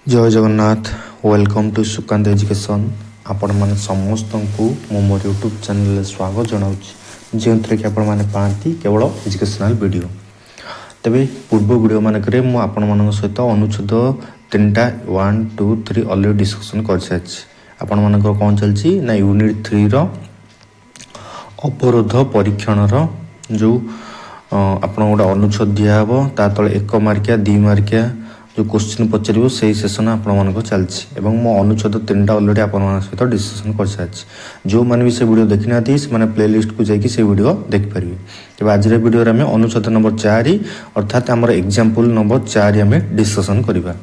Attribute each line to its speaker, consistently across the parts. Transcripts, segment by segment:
Speaker 1: जय Jagannath welcome to Sukant education आपण मैंने समस्त को मोर यूट्यूब चैनल स्वागत जनाऊँ जो थे कि आपण मैंने पाती केवल एजुकेशनल वीडियो तेरे पूर्व वीडियो मानक आपण सहित अनुच्छेद 3टा 1, 2, 3 अलरेडी डिस्कसन कर सारी आपण मानक कौन चलती ना यूनिट 3 अवरोध परीक्षण जो आप गोटे अनुच्छेद दिहब ता तले 1 मार्किया 2 मार्किया जो क्वेश्चन पचार से सेसन आप चलती मो अनुच्छेद 3टा अलरेडी आप सहित डिस्कसन कर सारी जो मैंने भी से वीडियो देखी ना से प्लेलिस्ट को जाकि से वीडियो देखिपारे तेज आज वीडियो आम अनुच्छेद नंबर 4 अर्थात आम एग्जाम्पल नंबर 4 आम डिस्कसन करवा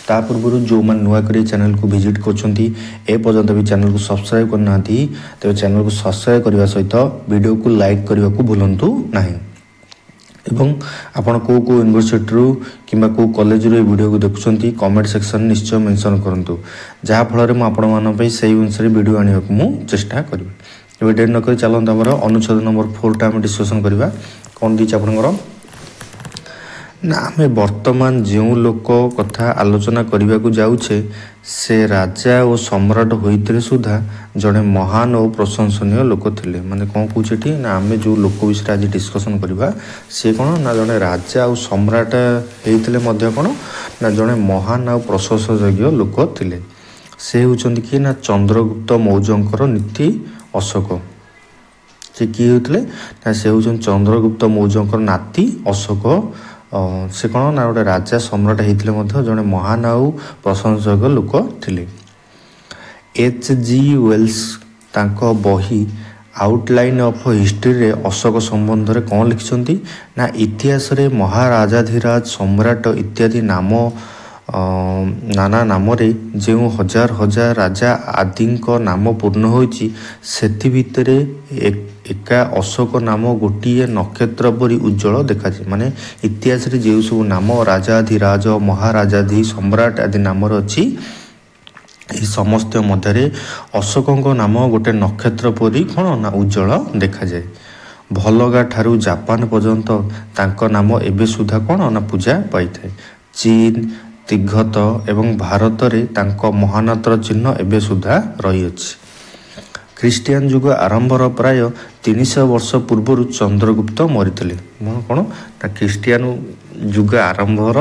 Speaker 1: ता पूर्व जो मैंने नुआ कर चैनल को विजिट कर भी चैनल को सब्सक्राइब करना तेज चैनल को सब्सक्राइब करने सहित वीडियो को लाइक करने को भूलु ना एवं आपण को यूनिवर्सिटी किंबा को कॉलेज रो वीडियो को देखुछंती कमेंट सेक्शन निश्चय मेंशन करंतु जहाँ फल में आपण मान से अनुसार वीडियो आने को चेष्टा करी एवं डेट नक चलते आम अनुच्छेद नंबर 4टा आम डिस्कसन करवा कौन दी आपंकर ना आम वर्तमान जो लोक कथा आलोचना करने को जाऊे से राजा और सम्राट होते सुधा जड़े महान और प्रशंसनीय लोक थे माने कौन कहे ना आम जो लोक विषय आज डिस्कसन करवा सी कौन ना जड़े राजा और सम्राट होते कौन ना जड़े महान और प्रशंसनीय लोक थे से होती कि ना चंद्रगुप्त मौर्यंकर नीति अशोक से किए होते ना से होती चंद्रगुप्त मौर्यंकर नाती अशोक से कौन ना गोटे राजा सम्राट होते जड़े महान आउ प्रशंसक लोक थे H.G. वेल्स तांको बही आउटलाइन ऑफ हिस्ट्री रे अशोक संबंध रे कौन लिखिछंती ना इतिहास रे महाराजाधिराज सम्राट इत्यादि नाम नाना नाम रे जो हजार हजार राजा आदि नाम पूर्ण होइछि सेति भितरे एका अशोक नाम गोटे नक्षत्र परी उज्जवल देखा माने इतिहास रे जो सब नाम राजाधिराज महाराजाधि सम्राट आदि नाम अच्छी समस्त मध्य अशोक नाम गोटे नक्षत्र परी कौन ना उज्जवल देखा जाए भलगा ठारू जापान पर्यंत तांको नाम एबे सुधा कौन ना पूजा पाई थाए चीन तिब्बत एवं भारत रे तांको महानतर चिन्ह एबे सुधा रही अछि ख्रीस्टियान युग आरंभर प्राय 300 वर्ष पूर्व चंद्रगुप्त मरीथिले कौन ना ख्रीस्टियान युग आरंभर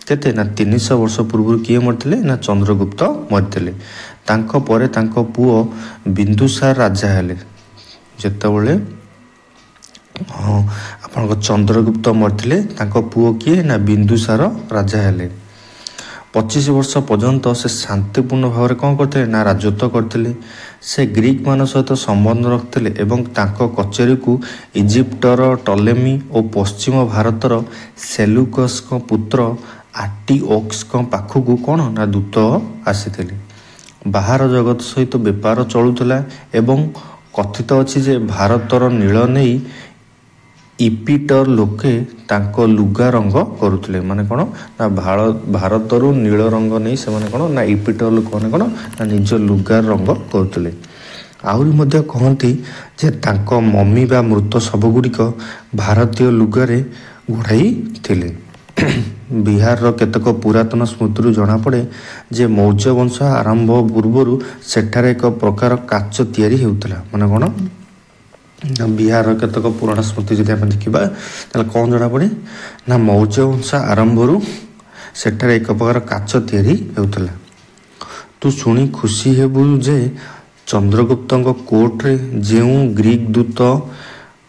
Speaker 1: केते ना 300 वर्ष पूर्व किए मरथिले ना चंद्रगुप्त मरथिले तांको परे तांको पुओ बिंदुसार राजा हेले जेतेबेले आपन चंद्रगुप्त मरथिले तांको पुओ किए ना बिंदुसार राजा हेले 25 वर्ष पर्यंत से शांतिपूर्ण भाव कौन करते ना राजत्व करते से ग्रीक मान सहित संबंध रखते एवं तांको कचेरी को इजिप्टर टलेमी और पश्चिम भारतर सेलुकस पुत्र आर्टिओक्स पाखक कौन ना दूत आसी बाहर जगत सहित बेपार चलुला एवं कथित अच्छी जे भारतर नील नहीं इपिटर लोके तांको लुगा रंग करुले माने कौन ना भारत नील रंग नहीं से माने कौन ना इपिटर लोक माने कौन ना निज लुगार रंग करुले आहरी मध्य कहती जे तांको मम्मी बा मृत सबगुड़िक भारतीय लुगारे घोड़ाई थिले बिहार केतक पुरातन स्मृति जना पड़े जे मौर्य वंश आरंभ पूर्व सेठारे एक प्रकार काच तैयारी होउतला माने कौन बिहार केतक पुराना स्मृति जब आम देखा कौन जना पड़े ना मौर्य वंश आरंभ सेठारे एक प्रकार काच तैयारी होउतला तू शुणी खुशी हेबु जे चंद्रगुप्त कोर्ट रे जो ग्रीक दूत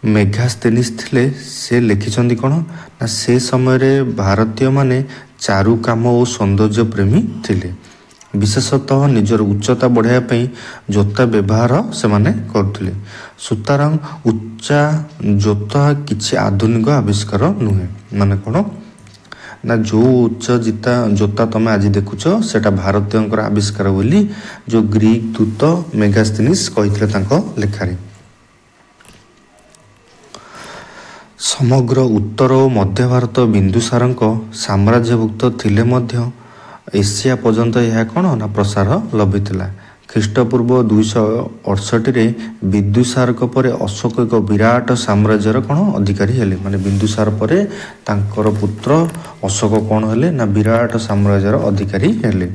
Speaker 1: मेघास्थेनिस थिले से लिखिछंती कौन ना से समय रे भारतीय माने चारु काम और सौंदर्य प्रेमी थिले विशेषतः निजर उच्चता बढ़ाई जोता व्यवहार से माने करथिले सुतरां उच्चा जोता किछि आधुनिक आविष्कार नुहे माने कौन ना जो उच्च जोता तुम आज देखुच सेटा भारतीय आविष्कार बोली जो ग्रीक दूत मेगास्थेनिस कहिथिले तांको लेखारे समग्र उत्तर और मध्य भारत बिंदुसार साम्राज्यभुक्त थिले मध्य एशिया पर्यंत यह कौन ना प्रसार लभिथिला ଖ୍ରୀଷ୍ଟପୂର୍ବ 268 ବିନ୍ଦୁସାରଙ୍କ ପରେ ଅଶୋକ ଏକ ବିରାଟ ସାମ୍ରାଜ୍ୟର କ'ଣ ଅଧିକାରୀ ହେଲେ। ମାନେ ବିନ୍ଦୁସାର ପରେ ତାଙ୍କର ପୁତ୍ର ଅଶୋକ କ'ଣ ହେଲେ ନା ବିରାଟ ସାମ୍ରାଜ୍ୟର ଅଧିକାରୀ ହେଲେ।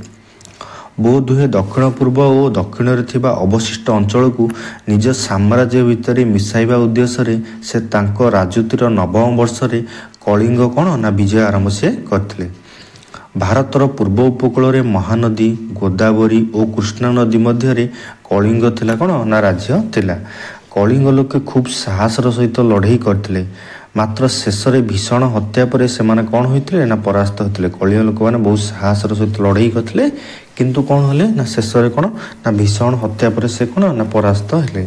Speaker 1: ବୋଧହୁଏ ଦକ୍ଷିଣ ପୂର୍ବ ଓ ଦକ୍ଷିଣରେ ଥିବା ଅବଶିଷ୍ଟ ଅଞ୍ଚଳକୁ ନିଜ ସାମ୍ରାଜ୍ୟ ଭିତରେ ମିଶାଇବା ଉଦ୍ଦେଶ୍ୟରେ ସେ ତାଙ୍କ ରାଜୁତିର ନବମ ବର୍ଷରେ କଳିଙ୍ଗ କ'ଣ ନା ବିଜୟ ଆରମ୍ଭ ସେ କରିଥିଲେ। ଭାରତର ପୂର୍ବ ଉପକୂଳରେ ମହାନଦୀ ଗୋଦାବରୀ ଓ କୃଷ୍ଣା ନଦୀ ମଧ୍ୟରେ କଳିଙ୍ଗ ଥିଲା କ'ଣ ନା ରାଜ୍ୟ ଥିଲା। କଳିଙ୍ଗ ଲୋକେ ଖୁବ୍ ସାହସର ସହିତ ଲଢ଼େଇ କରିଥିଲେ, ମାତ୍ର ଶେଷରେ ଭୀଷଣ ହତ୍ୟା ପରେ ସେମାନେ କ'ଣ ହୋଇଥିଲେ ନା ପରାସ୍ତ ହୋଇଥିଲେ। କଳିଙ୍ଗ ଲୋକମାନେ ବହୁତ ସାହସର ସହିତ ଲଢ଼େଇ କରିଥିଲେ, କିନ୍ତୁ କ'ଣ ହେଲେ ନା ଶେଷରେ କ'ଣ ନା ଭୀଷଣ ହତ୍ୟା ପରେ ସେ କ'ଣ ନା ପରାସ୍ତ ହେଲେ।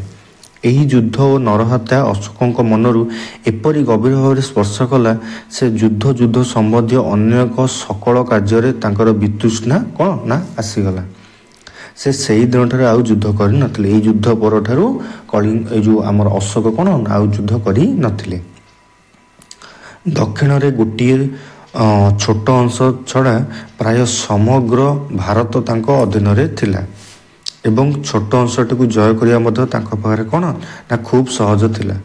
Speaker 1: ଏହି ଯୁଦ୍ଧ ଓ ନରହତ୍ୟା ଅଶୋକଙ୍କ ମନରୁ ଏପରି ଗଭୀର ଭାବରେ ସ୍ପର୍ଶ କଲା, ସେ ଯୁଦ୍ଧ ସମ୍ବନ୍ଧୀୟ ଅନ୍ୟ ଏକ ସକଳ କାର୍ଯ୍ୟରେ ତାଙ୍କର ବିତୃଷ୍ଣା କ'ଣ ନା ଆସିଗଲା। ସେ ସେଇ ଦିନଠାରୁ ଆଉ ଯୁଦ୍ଧ କରିନଥିଲେ। ଏଇ ଯୁଦ୍ଧ ପରଠାରୁ ଏଇ ଯେଉଁ ଆମର ଅଶୋକ କ'ଣ ଆଉ ଯୁଦ୍ଧ କରିନଥିଲେ। ଦକ୍ଷିଣରେ ଗୋଟିଏ ଛୋଟ ଅଂଶ ଛଡ଼ା ପ୍ରାୟ ସମଗ୍ର ଭାରତ ତାଙ୍କ ଅଧୀନରେ ଥିଲା ଏବଂ ଛୋଟ ଅଂଶଟିକୁ ଜୟ କରିବା ମଧ୍ୟ ତାଙ୍କ ପାଖରେ କ'ଣ ନା ଖୁବ୍ ସହଜ ଥିଲା।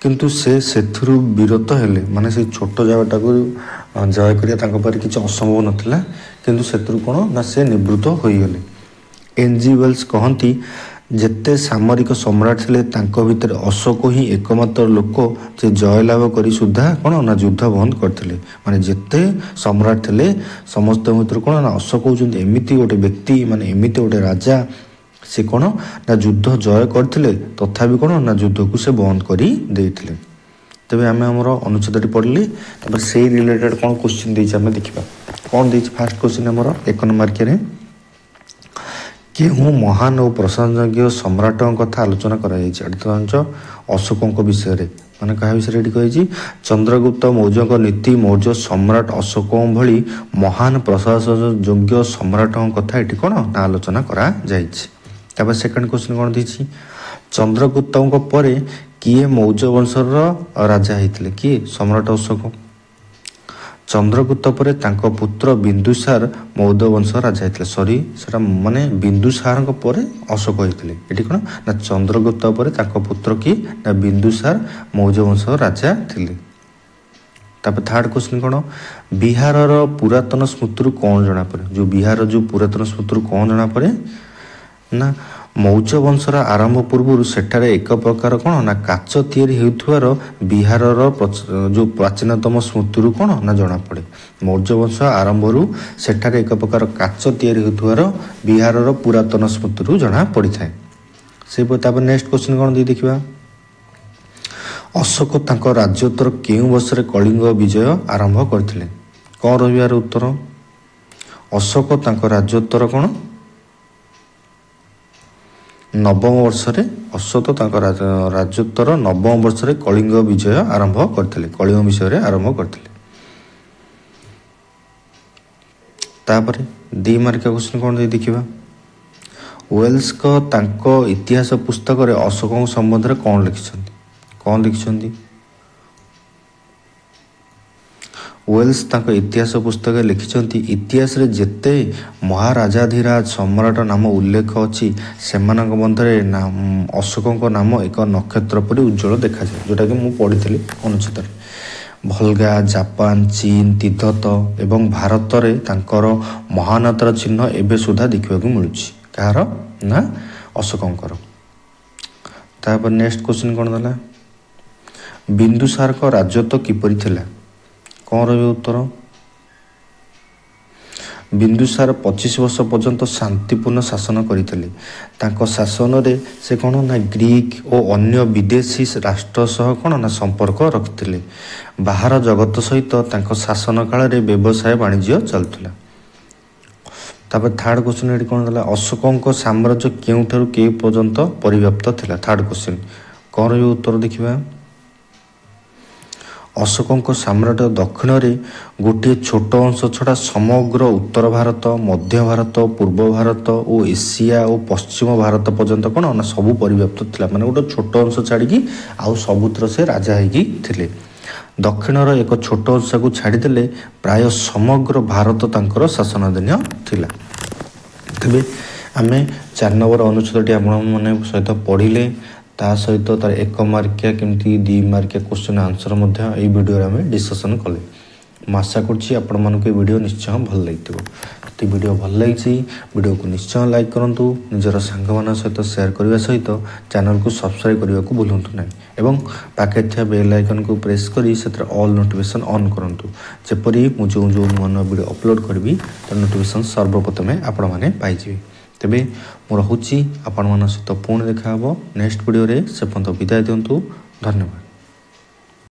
Speaker 1: କିନ୍ତୁ ସେ ସେଥିରୁ ବିରତ ହେଲେ। ମାନେ ସେ ଛୋଟ ଜାଗାଟାକୁ ଜୟ କରିବା ତାଙ୍କ ପାଖରେ କିଛି ଅସମ୍ଭବ ନଥିଲା, କିନ୍ତୁ ସେଥିରୁ କ'ଣ ନା ସେ ନିବୃତ୍ତ ହୋଇଗଲେ। ଏନ୍.ଜି. ୱେଲ୍ସ କହନ୍ତି, ଯେତେ ସାମରିକ ସମ୍ରାଟ ଥିଲେ ତାଙ୍କ ଭିତରେ ଅଶୋକ ହିଁ ଏକମାତ୍ର ଲୋକ ଯେ ଜୟଲାଭ କରି ସୁଦ୍ଧା କ'ଣ ନା ଯୁଦ୍ଧ ବନ୍ଦ କରିଥିଲେ। ମାନେ ଯେତେ ସମ୍ରାଟ ଥିଲେ ସମସ୍ତଙ୍କ ଭିତରୁ କ'ଣ ନା ଅଶୋକ ହେଉଛନ୍ତି ଏମିତି ଗୋଟେ ବ୍ୟକ୍ତି, ମାନେ ଏମିତି ଗୋଟେ ରାଜା, ସେ କ'ଣ ନା ଯୁଦ୍ଧ ଜୟ କରିଥିଲେ ତଥାପି କ'ଣ ନା ଯୁଦ୍ଧକୁ ସେ ବନ୍ଦ କରି ଦେଇଥିଲେ। ତେବେ ଆମେ ଆମର ଅନୁଚ୍ଛେଦଟି ପଢ଼ିଲେ, ତାପରେ ସେଇ ରିଲେଟେଡ଼ କ'ଣ କୋଶ୍ଚିନ୍ ଦେଇଛି ଆମେ ଦେଖିବା। କ'ଣ ଦେଇଛି ଫାର୍ଷ୍ଟ କୋଶ୍ଚିନ୍ ଆମର 1 ନମ୍ବର ମାର୍କରେ, କେଉଁ ମହାନ ଓ ପ୍ରଶଂସନୀୟ ସମ୍ରାଟଙ୍କ କଥା ଆଲୋଚନା କରାଯାଇଛି। ଏଠି ତ ଜାଣିଛ ଅଶୋକଙ୍କ ବିଷୟରେ, ମାନେ କାହା ବିଷୟରେ ଏଠି କହିଛି, ଚନ୍ଦ୍ରଗୁପ୍ତ ମୌର୍ଯ୍ୟଙ୍କ ନୀତି ମୌର୍ଯ୍ୟ ସମ୍ରାଟ ଅଶୋକଙ୍କ ଭଳି ମହାନ ପ୍ରଶାସନ ଯୋଗ୍ୟ ସମ୍ରାଟଙ୍କ କଥା ଏଠି କ'ଣ ନା ଆଲୋଚନା କରାଯାଇଛି। ତାପରେ ସେକେଣ୍ଡ କୋଶ୍ଚିନ୍ କ'ଣ ଦେଇଛି, ଚନ୍ଦ୍ରଗୁପ୍ତଙ୍କ ପରେ କିଏ ମୌର୍ଯ୍ୟ ବଂଶର ରାଜା ହେଇଥିଲେ, କିଏ ସମ୍ରାଟ ଅଶୋକ। ଚନ୍ଦ୍ରଗୁପ୍ତ ପରେ ତାଙ୍କ ପୁତ୍ର ବିନ୍ଦୁସାର ମୌର୍ଯ୍ୟ ବଂଶର ରାଜା ହେଇଥିଲେ। ସେଟା ମାନେ ବିନ୍ଦୁସାରଙ୍କ ପରେ ଅଶୋକ ହେଇଥିଲେ। ଏଠି କ'ଣ ନା ଚନ୍ଦ୍ରଗୁପ୍ତ ପରେ ତାଙ୍କ ପୁତ୍ର କିଏ ନା ବିନ୍ଦୁସାର ମୌର୍ଯ୍ୟ ବଂଶର ରାଜା ଥିଲେ। ତାପରେ ଥାର୍ଡ କୋଶ୍ଚିନ୍ କ'ଣ, ବିହାରର ପୁରାତନ ସ୍ମୃତିରୁ କ'ଣ ଜଣାପଡ଼େ। ଯେଉଁ ବିହାରର ଯେଉଁ ପୁରାତନ ସ୍ମୃତିରୁ କ'ଣ ଜଣାପଡ଼େ ନା ମୌର୍ଯ୍ୟ ବଂଶର ଆରମ୍ଭ ପୂର୍ବରୁ ସେଠାରେ ଏକ ପ୍ରକାର କ'ଣ ନା କାଚ ତିଆରି ହେଉଥିବାର ବିହାରର ଯେଉଁ ପ୍ରାଚୀନତମ ସ୍ମୃତିରୁ କ'ଣ ନା ଜଣାପଡ଼େ। ମୌର୍ଯ୍ୟ ବଂଶ ଆରମ୍ଭରୁ ସେଠାରେ ଏକ ପ୍ରକାର କାଚ ତିଆରି ହେଉଥିବାର ବିହାରର ପୁରାତନ ସ୍ମୃତିରୁ ଜଣା ପଡ଼ିଥାଏ। ସେହିପରି ତାପରେ ନେକ୍ସଟ କୋଶ୍ଚିନ୍ କ'ଣ ଦେଇ ଦେଖିବା, ଅଶୋକ ତାଙ୍କ ରାଜତ୍ୱର କେଉଁ ବର୍ଷରେ କଳିଙ୍ଗ ବିଜୟ ଆରମ୍ଭ କରିଥିଲେ। କ'ଣ ରହିବାର ଉତ୍ତର, ଅଶୋକ ତାଙ୍କ ରାଜତ୍ୱର କ'ଣ ନବମ ବର୍ଷରେ, ଅଶୋକ ତାଙ୍କ ରାଜତ୍ୱର ନବମ ବର୍ଷରେ କଳିଙ୍ଗ ବିଜୟ ଆରମ୍ଭ କରିଥିଲେ। କଳିଙ୍ଗ ବିଷୟରେ ଆରମ୍ଭ କରିଥିଲେ। ତାପରେ 2 ମାର୍କିଆ କୋଶ୍ଚିନ୍ କ'ଣ ଦେଇ ଦେଖିବା, ୱେଲ୍ସଙ୍କ ତାଙ୍କ ଇତିହାସ ପୁସ୍ତକରେ ଅଶୋକଙ୍କ ସମ୍ବନ୍ଧରେ କ'ଣ ଲେଖିଛନ୍ତି। ୱେଲ୍ସ ତାଙ୍କ ଇତିହାସ ପୁସ୍ତକରେ ଲେଖିଛନ୍ତି, ଇତିହାସରେ ଯେତେ ମହାରାଜାଧିରାଜ ସମ୍ରାଟ ନାମ ଉଲ୍ଲେଖ ଅଛି ସେମାନଙ୍କ ମଧ୍ୟରେ ଅଶୋକଙ୍କ ନାମ ଏକ ନକ୍ଷତ୍ର ପରି ଉଜ୍ଜ୍ୱଳ ଦେଖାଯାଏ। ଯେଉଁଟାକି ମୁଁ ପଢ଼ିଥିଲି ଅନୁଚ୍ଛେଦରେ। ଭଲଗା, ଜାପାନ, ଚୀନ, ତିବ୍ବତ ଏବଂ ଭାରତରେ ତାଙ୍କର ମହାନତାର ଚିହ୍ନ ଏବେ ସୁଦ୍ଧା ଦେଖିବାକୁ ମିଳୁଛି। କାହାର ନା ଅଶୋକଙ୍କର। ତାପରେ ନେକ୍ସଟ କୋଶ୍ଚିନ୍ କ'ଣ ଦେଲା, ବିନ୍ଦୁସାରଙ୍କ ରାଜତ୍ୱ କିପରି ଥିଲା। କ'ଣ ରହିବ ଉତ୍ତର, ବିନ୍ଦୁସାର 25 ବର୍ଷ ପର୍ଯ୍ୟନ୍ତ ଶାନ୍ତିପୂର୍ଣ୍ଣ ଶାସନ କରିଥିଲେ। ତାଙ୍କ ଶାସନରେ ସେ କ'ଣ ନା ଗ୍ରୀକ୍ ଓ ଅନ୍ୟ ବିଦେଶୀ ରାଷ୍ଟ୍ର ସହ କ'ଣ ନା ସମ୍ପର୍କ ରଖିଥିଲେ। ବାହାର ଜଗତ ସହିତ ତାଙ୍କ ଶାସନ କାଳରେ ବ୍ୟବସାୟ ବାଣିଜ୍ୟ ଚାଲୁଥିଲା। ତାପରେ ଥାର୍ଡ କୋଶ୍ଚିନ୍ ଏଠି କ'ଣ ଦେଲା, ଅଶୋକଙ୍କ ସାମ୍ରାଜ୍ୟ କେଉଁଠାରୁ କେଉଁ ପର୍ଯ୍ୟନ୍ତ ପରିବ୍ୟାପ୍ତ ଥିଲା। ଥାର୍ଡ କୋଶ୍ଚିନ୍ କ'ଣ ରହିବ ଉତ୍ତର ଦେଖିବା, ଅଶୋକଙ୍କ ସାମ୍ରାଜ୍ୟ ଦକ୍ଷିଣରେ ଗୋଟିଏ ଛୋଟ ଅଂଶ ଛଡ଼ା ସମଗ୍ର ଉତ୍ତର ଭାରତ, ମଧ୍ୟ ଭାରତ, ପୂର୍ବ ଭାରତ ଓ ଏସିଆ ଓ ପଶ୍ଚିମ ଭାରତ ପର୍ଯ୍ୟନ୍ତ କ'ଣ ନା ସବୁ ପରିବ୍ୟାପ୍ତ ଥିଲା। ମାନେ ଗୋଟେ ଛୋଟ ଅଂଶ ଛାଡ଼ିକି ଆଉ ସବୁଥିର ସେ ରାଜା ହେଇକି ଥିଲେ। ଦକ୍ଷିଣର ଏକ ଛୋଟ ଅଂଶକୁ ଛାଡ଼ିଦେଲେ ପ୍ରାୟ ସମଗ୍ର ଭାରତ ତାଙ୍କର ଶାସନାଧୀନ ଥିଲା। ତେବେ आमे 4 नंबर अनुच्छेदटी आपने सहित पढ़िले ता सहित तार 1 मार्किया केमती 2 मार्किया क्वेश्चन आंसर मध्य एई वीडियो आमे डिस्कशन कले। मैं आशा करछि आपण मानक वीडियो निश्चय भल लगिथिबो। तो वीडियो भल लगी वीडियो को निश्चय लाइक करंतु, निजर सांग मान सहित शेयर करने सहित चैनल को सब्सक्राइब करने को भूलु ना एवं पाखे थे बेल आइकन को प्रेस करी से ऑल नोटिफिकेशन ऑन करंतु जेपरी मु जो नुआ नुआ वीडियो अपलोड करबी तो नोटिफिकेशन सर्वप्रथमे आपण माने पाइजिबे। तेबे मु रहुछि आपण मान सहित पुणी देखा नेक्स्ट वीडियो रे से पर्यंत विदाय दियंतु। धन्यवाद।